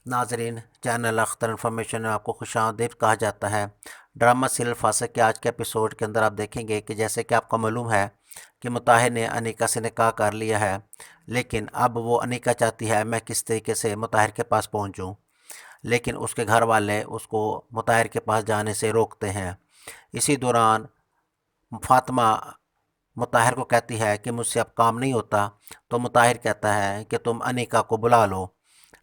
नाजरीन, channel Akhtar information में आपको खुशामदीद कहा जाता है। ड्रामा सीरियल फासक के आज के एपिसोड के अंदर आप देखेंगे कि जैसे कि आपको मालूम है कि मुताहिर ने अनीका से निकाह कर लिया है, लेकिन अब वो अनीका चाहती है मैं किस तरीके से मुताहिर के पास पहुंचूं, लेकिन उसके घर वाले उसको मुताहिर के पास जाने से रोकते हैं। इसी दौरान फातिमा मुताहिर को कहती है कि मुझसे अब काम नहीं होता, तो मुताहिर कहता है कि तुम अनीका को बुला लो।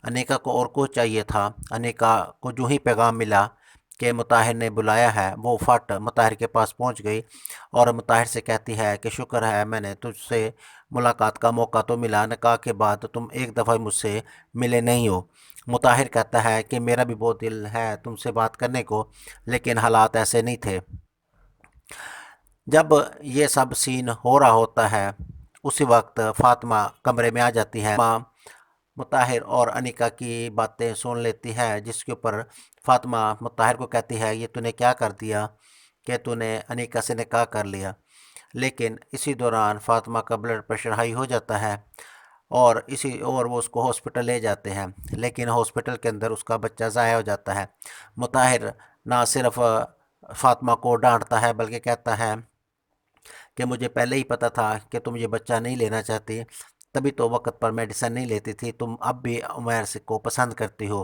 अनीका को और कुछ चाहिए था। अनीका को जो ही पैगाम मिला कि मुताहिर ने बुलाया है, वो फट मुताहिर के पास पहुंच गई और मुताहिर से कहती है कि शुक्र है मैंने तुझसे मुलाकात का मौका तो मिला, निकाह के बाद तुम एक दफ़ा मुझसे मिले नहीं हो। मुताहिर कहता है कि मेरा भी बहुत दिल है तुमसे बात करने को, लेकिन हालात ऐसे नहीं थे। जब ये सब सीन हो रहा होता है, उसी वक्त फातिमा कमरे में आ जाती है। माँ मुताहिर और अनीका की बातें सुन लेती है, जिसके ऊपर फातिमा मुताहिर को कहती है ये तूने क्या कर दिया कि तूने अनीका से निकाह कर लिया। लेकिन इसी दौरान फातिमा का ब्लड प्रेशर हाई हो जाता है और वो उसको हॉस्पिटल ले जाते हैं, लेकिन हॉस्पिटल के अंदर उसका बच्चा ज़ाया हो जाता है। मुताहिर ना सिर्फ फातिमा को डांटता है, बल्कि कहता है कि मुझे पहले ही पता था कि तुम ये बच्चा नहीं लेना चाहती, तभी तो वक्त पर मेडिसिन नहीं लेती थी। तुम अब भी उमैर से को पसंद करती हो।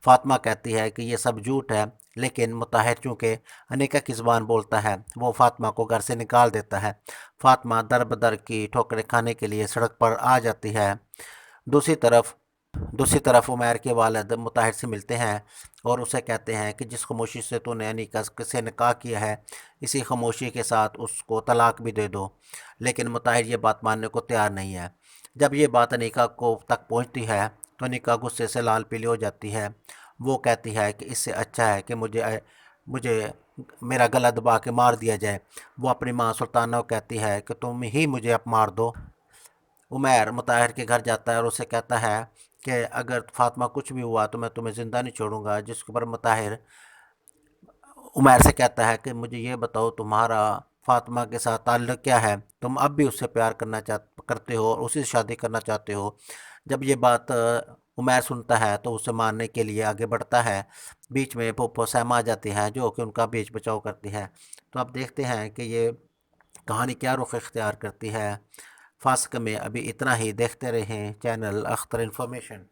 फातिमा कहती है कि ये सब झूठ है, लेकिन मुताहिर चूँकि अनीका की ज़ुबान बोलता है, वो फातिमा को घर से निकाल देता है। फातिमा दर बदर की ठोकरें खाने के लिए सड़क पर आ जाती है। दूसरी तरफ दूसरी तरफ उमैर के वालिद मुताहिर से मिलते हैं और उसे कहते हैं कि जिस खामोशी से तूने अनीका से निकाह किया है, इसी खामोशी के साथ उसको तलाक भी दे दो। लेकिन मुताहिर ये बात मानने को तैयार नहीं है। जब ये बात अनीका को तक पहुंचती है तो अनीका गुस्से से लाल पीली हो जाती है। वो कहती है कि इससे अच्छा है कि मुझे मेरा गला दबा के मार दिया जाए। वो अपनी माँ सुल्ताना को कहती है कि तुम ही मुझे अब मार दो। उमैर मुताहिर के घर जाता है और उसे कहता है कि अगर फातिमा कुछ भी हुआ तो मैं तुम्हें ज़िंदा नहीं छोड़ूंगा। जिसके ऊपर मुताहिर उमैर से कहता है कि मुझे ये बताओ तुम्हारा फातिमा के साथ ताल्लुक़ क्या है, तुम अब भी उससे प्यार करते हो और उसी से शादी करना चाहते हो। जब ये बात उमैर सुनता है तो उसे मारने के लिए आगे बढ़ता है। बीच में फूफो सहमा आ जाती है जो कि उनका बीच बचाव करती है। तो अब देखते हैं कि ये कहानी क्या रुख इख्तियार करती है। फास्क में अभी इतना ही। देखते रहें चैनल अख्तर इन्फॉर्मेशन।